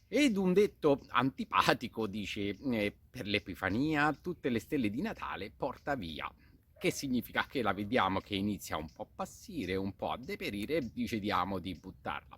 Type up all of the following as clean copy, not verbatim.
Ed un detto antipatico dice: per l'Epifania tutte le stelle di Natale porta via. Che significa che la vediamo che inizia un po' a appassire, un po' a deperire e decidiamo di buttarla.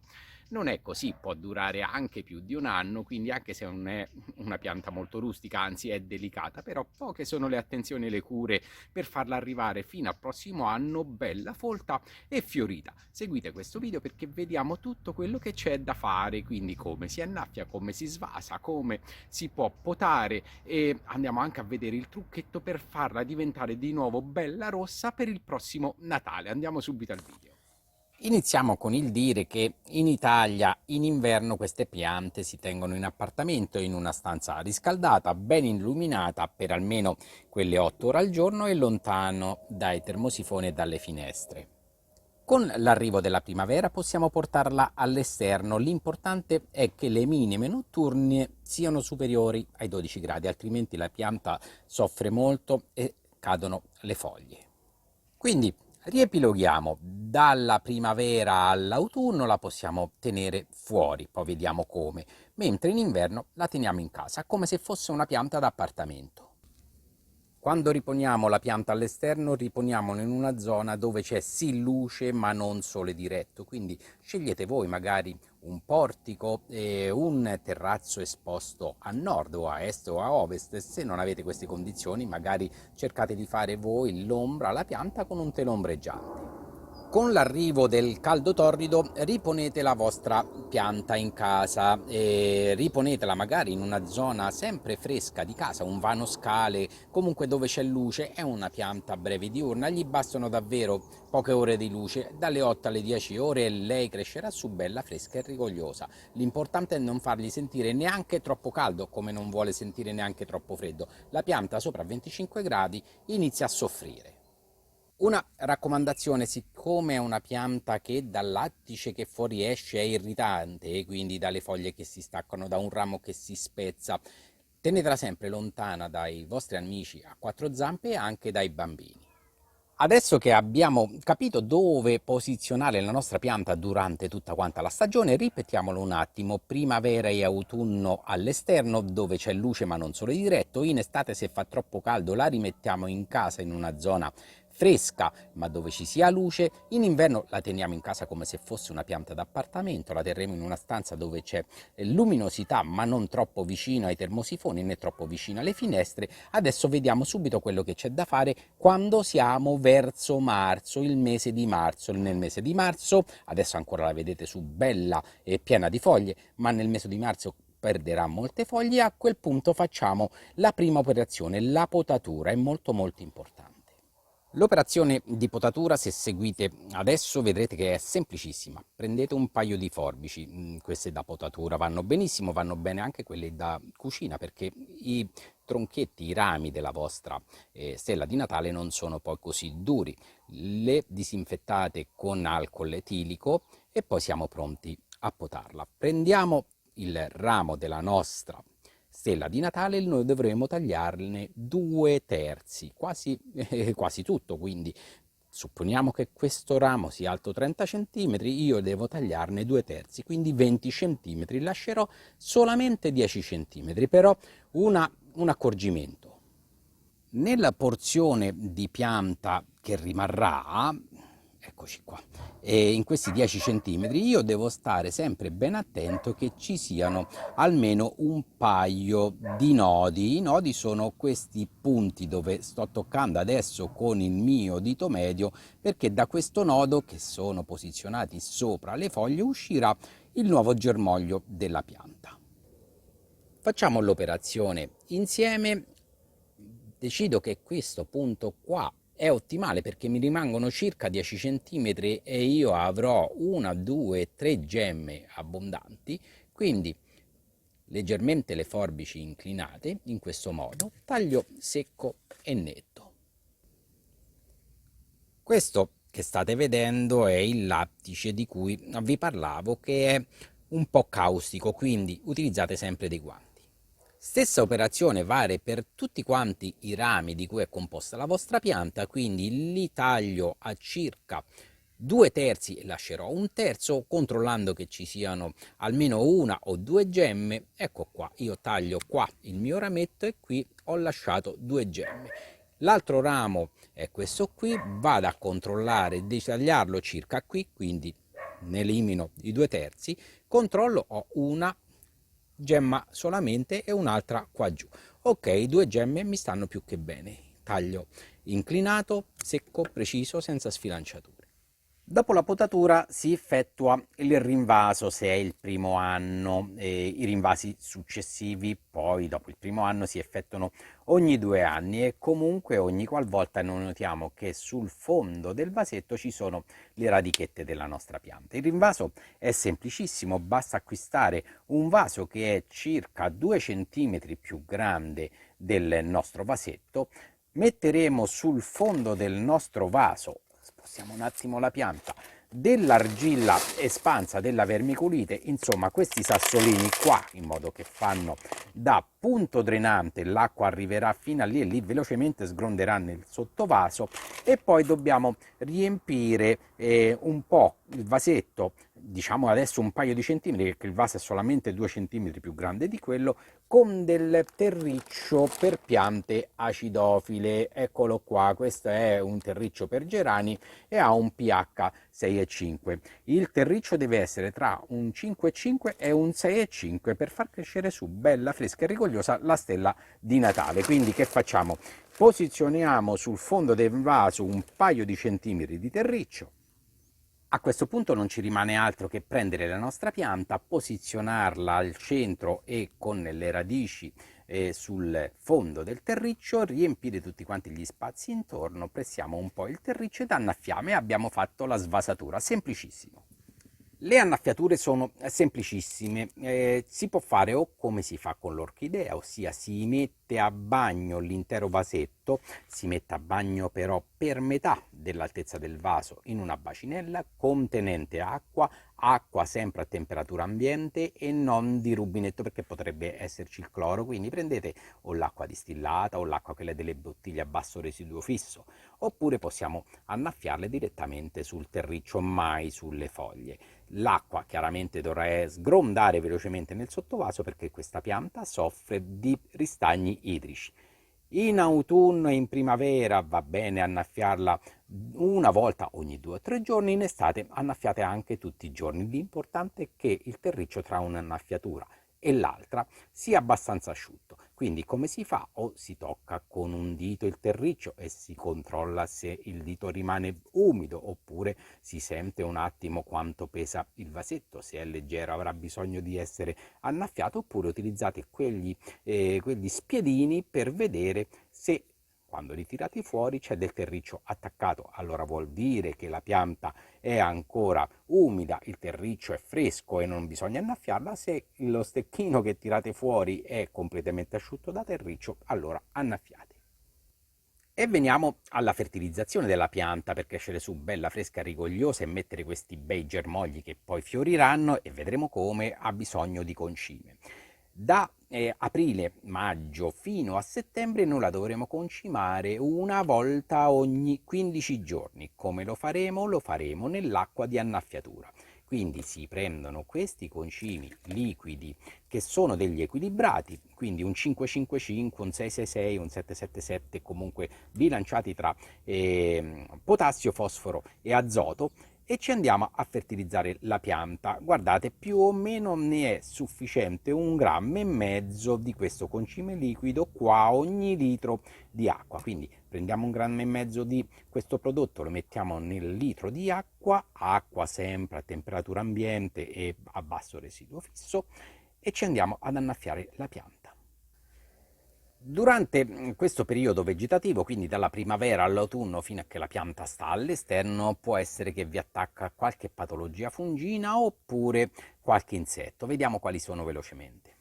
Non è così, può durare anche più di un anno, quindi anche se non è una pianta molto rustica, anzi è delicata, però poche sono le attenzioni e le cure per farla arrivare fino al prossimo anno bella, folta e fiorita. Seguite questo video perché vediamo tutto quello che c'è da fare, quindi come si annaffia, come si svasa, come si può potare, e andiamo anche a vedere il trucchetto per farla diventare di nuovo bella rossa per il prossimo Natale. Andiamo subito al video. Iniziamo con il dire che in Italia in inverno queste piante si tengono in appartamento in una stanza riscaldata, ben illuminata per almeno quelle 8 ore al giorno e lontano dai termosifoni e dalle finestre. Con l'arrivo della primavera possiamo portarla all'esterno, l'importante è che le minime notturne siano superiori ai 12 gradi, altrimenti la pianta soffre molto e cadono le foglie. Quindi riepiloghiamo, dalla primavera all'autunno la possiamo tenere fuori, poi vediamo come, mentre in inverno la teniamo in casa, come se fosse una pianta d'appartamento. Quando riponiamo la pianta all'esterno, riponiamola in una zona dove c'è sì luce ma non sole diretto, quindi scegliete voi magari un portico e un terrazzo esposto a nord o a est o a ovest. Se non avete queste condizioni magari cercate di fare voi l'ombra alla pianta con un telombreggiante. Con l'arrivo del caldo torrido riponete la vostra pianta in casa e riponetela magari in una zona sempre fresca di casa, un vano scale, comunque dove c'è luce. È una pianta breve diurna, gli bastano davvero poche ore di luce, dalle 8 alle 10 ore e lei crescerà su bella fresca e rigogliosa. L'importante è non fargli sentire neanche troppo caldo, come non vuole sentire neanche troppo freddo. La pianta sopra 25 gradi inizia a soffrire. Una raccomandazione: siccome è una pianta che dal lattice che fuoriesce è irritante, quindi dalle foglie che si staccano, da un ramo che si spezza, tenetela sempre lontana dai vostri amici a quattro zampe e anche dai bambini. Adesso che abbiamo capito dove posizionare la nostra pianta durante tutta quanta la stagione, ripetiamolo un attimo: primavera e autunno all'esterno dove c'è luce ma non sole diretto, in estate se fa troppo caldo la rimettiamo in casa in una zona fresca ma dove ci sia luce, in inverno la teniamo in casa come se fosse una pianta d'appartamento, la terremo in una stanza dove c'è luminosità ma non troppo vicino ai termosifoni né troppo vicino alle finestre. Adesso vediamo subito quello che c'è da fare quando siamo verso marzo, il mese di marzo. Nel mese di marzo, adesso ancora la vedete su bella e piena di foglie, ma nel mese di marzo perderà molte foglie. A quel punto facciamo la prima operazione, la potatura, è molto molto importante. L'operazione di potatura, se seguite adesso, vedrete che è semplicissima. Prendete un paio di forbici, queste da potatura vanno benissimo, vanno bene anche quelle da cucina, perché i tronchetti, i rami della vostra stella di Natale non sono poi così duri. Le disinfettate con alcol etilico e poi siamo pronti a potarla. Prendiamo il ramo della nostra stella di Natale e noi dovremo tagliarne 2/3, quasi tutto. Quindi supponiamo che questo ramo sia alto 30 cm, io devo tagliarne 2/3, quindi 20 cm. Lascerò solamente 10 cm, però un accorgimento: nella porzione di pianta che rimarrà, eccoci qua, e in questi 10 centimetri io devo stare sempre ben attento che ci siano almeno un paio di nodi. I nodi sono questi punti dove sto toccando adesso con il mio dito medio, perché da questo nodo, che sono posizionati sopra le foglie, uscirà il nuovo germoglio della pianta. Facciamo l'operazione insieme. Decido che questo punto qua è ottimale perché mi rimangono circa 10 cm e io avrò una, due, tre gemme abbondanti, quindi leggermente le forbici inclinate, in questo modo, taglio secco e netto. Questo che state vedendo è il lattice di cui vi parlavo, che è un po' caustico, quindi utilizzate sempre dei guanti. Stessa operazione vale per tutti quanti i rami di cui è composta la vostra pianta, quindi li taglio a circa 2 terzi e lascerò un terzo, controllando che ci siano almeno una o 2 gemme. Ecco qua, io taglio qua il mio rametto e qui ho lasciato 2 gemme. L'altro ramo è questo qui, vado a controllare di tagliarlo circa qui, quindi ne elimino i 2 terzi, controllo, ho una gemma solamente e un'altra qua giù. Ok, 2 gemme mi stanno più che bene. Taglio inclinato, secco, preciso, senza sfilanciature. Dopo la potatura si effettua il rinvaso se è il primo anno, i rinvasi successivi poi dopo il primo anno si effettuano ogni 2 anni e comunque ogni qualvolta noi notiamo che sul fondo del vasetto ci sono le radichette della nostra pianta. Il rinvaso è semplicissimo, basta acquistare un vaso che è circa 2 cm più grande del nostro vasetto, metteremo sul fondo del nostro vaso, spostiamo un attimo la pianta, dell'argilla espansa, della vermiculite, insomma questi sassolini qua, in modo che fanno da punto drenante, l'acqua arriverà fino a lì e lì velocemente sgronderà nel sottovaso e poi dobbiamo riempire un po' il vasetto, diciamo adesso un paio di centimetri perché il vaso è solamente 2 centimetri più grande di quello, con del terriccio per piante acidofile. Eccolo qua, questo è un terriccio per gerani e ha un pH 6,5. Il terriccio deve essere tra un 5,5 e un 6,5 per far crescere su bella fresca e rigogliosa la stella di Natale. Quindi che facciamo? Posizioniamo sul fondo del vaso un paio di centimetri di terriccio. A questo punto non ci rimane altro che prendere la nostra pianta, posizionarla al centro e con le radici sul fondo del terriccio, riempire tutti quanti gli spazi intorno, pressiamo un po' il terriccio ed annaffiamo e abbiamo fatto la svasatura, semplicissimo. Le annaffiature sono semplicissime, si può fare o come si fa con l'orchidea, ossia si mette a bagno l'intero vasetto, si mette a bagno però per metà dell'altezza del vaso in una bacinella contenente acqua, acqua sempre a temperatura ambiente e non di rubinetto perché potrebbe esserci il cloro, quindi prendete o l'acqua distillata o l'acqua quella delle bottiglie a basso residuo fisso, oppure possiamo annaffiarle direttamente sul terriccio, mai sulle foglie. L'acqua chiaramente dovrà sgrondare velocemente nel sottovaso perché questa pianta soffre di ristagni idrici. In autunno e in primavera va bene annaffiarla una volta ogni 2 o 3 giorni, in estate annaffiate anche tutti i giorni. L'importante è che il terriccio tra un'annaffiatura e l'altra sia abbastanza asciutto. Quindi come si fa? O si tocca con un dito il terriccio e si controlla se il dito rimane umido, oppure si sente un attimo quanto pesa il vasetto, se è leggero avrà bisogno di essere annaffiato, oppure utilizzate quegli spiedini per vedere se quando li tirate fuori c'è del terriccio attaccato, allora vuol dire che la pianta è ancora umida, il terriccio è fresco e non bisogna annaffiarla. Se lo stecchino che tirate fuori è completamente asciutto da terriccio, allora annaffiate. E veniamo alla fertilizzazione della pianta per crescere su bella fresca e rigogliosa e mettere questi bei germogli che poi fioriranno e vedremo come ha bisogno di concime. Da aprile, maggio fino a settembre noi la dovremo concimare una volta ogni 15 giorni. Come lo faremo? Lo faremo nell'acqua di annaffiatura. Quindi si prendono questi concimi liquidi che sono degli equilibrati, quindi un 555, un 666, un 777, comunque bilanciati tra potassio, fosforo e azoto, e ci andiamo a fertilizzare la pianta. Guardate, più o meno ne è sufficiente 1,5 grammi di questo concime liquido qua ogni litro di acqua. Quindi prendiamo 1,5 grammi di questo prodotto, lo mettiamo nel litro di acqua, acqua sempre a temperatura ambiente e a basso residuo fisso, e ci andiamo ad annaffiare la pianta. Durante questo periodo vegetativo, quindi dalla primavera all'autunno fino a che la pianta sta all'esterno, può essere che vi attacca qualche patologia fungina oppure qualche insetto. Vediamo quali sono velocemente.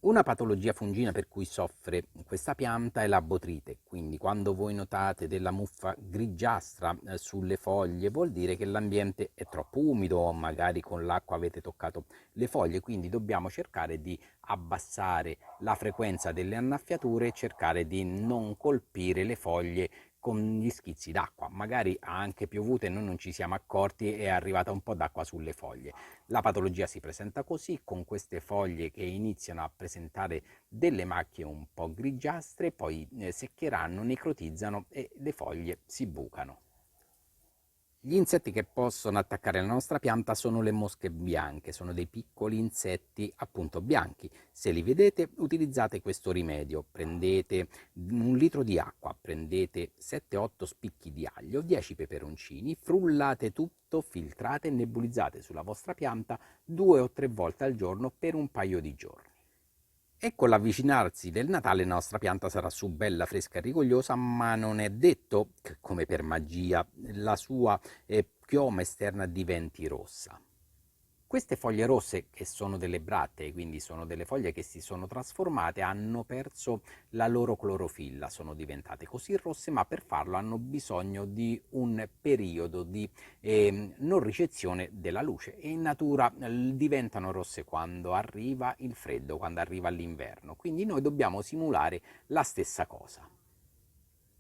Una patologia fungina per cui soffre questa pianta è la botrite, quindi quando voi notate della muffa grigiastra sulle foglie vuol dire che l'ambiente è troppo umido o magari con l'acqua avete toccato le foglie, quindi dobbiamo cercare di abbassare la frequenza delle annaffiature e cercare di non colpire le foglie con gli schizzi d'acqua. Magari ha anche piovuto e noi non ci siamo accorti e è arrivata un po' d'acqua sulle foglie. La patologia si presenta così, con queste foglie che iniziano a presentare delle macchie un po' grigiastre, poi seccheranno, necrotizzano e le foglie si bucano. Gli insetti che possono attaccare la nostra pianta sono le mosche bianche, sono dei piccoli insetti appunto bianchi. Se li vedete, utilizzate questo rimedio: prendete 1 litro di acqua, prendete 7-8 spicchi di aglio, 10 peperoncini, frullate tutto, filtrate e nebulizzate sulla vostra pianta 2 o 3 volte al giorno per un paio di giorni. E con l'avvicinarsi del Natale la nostra pianta sarà su bella fresca e rigogliosa, ma non è detto che, come per magia, la sua chioma esterna diventi rossa. Queste foglie rosse, che sono delle brattee, quindi sono delle foglie che si sono trasformate, hanno perso la loro clorofilla, sono diventate così rosse, ma per farlo hanno bisogno di un periodo di non ricezione della luce, e in natura diventano rosse quando arriva il freddo, quando arriva l'inverno. Quindi noi dobbiamo simulare la stessa cosa.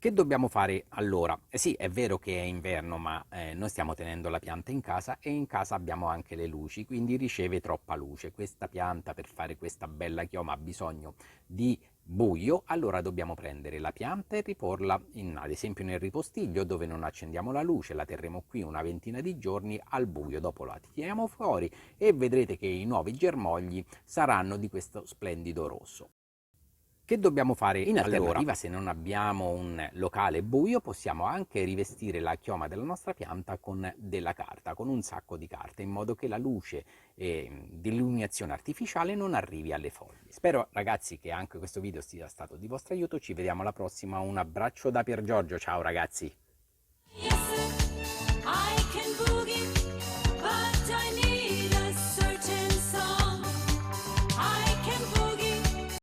Che dobbiamo fare allora? Sì, è vero che è inverno, ma noi stiamo tenendo la pianta in casa e in casa abbiamo anche le luci, quindi riceve troppa luce. Questa pianta, per fare questa bella chioma, ha bisogno di buio. Allora dobbiamo prendere la pianta e riporla ad esempio nel ripostiglio, dove non accendiamo la luce. La terremo qui una ventina di giorni al buio, dopo la tiriamo fuori e vedrete che i nuovi germogli saranno di questo splendido rosso. Che dobbiamo fare in alternativa? Allora, se non abbiamo un locale buio, possiamo anche rivestire la chioma della nostra pianta con della carta, con un sacco di carta, in modo che la luce di illuminazione artificiale non arrivi alle foglie. Spero, ragazzi, che anche questo video sia stato di vostro aiuto. Ci vediamo alla prossima. Un abbraccio da Pier Giorgio. Ciao ragazzi.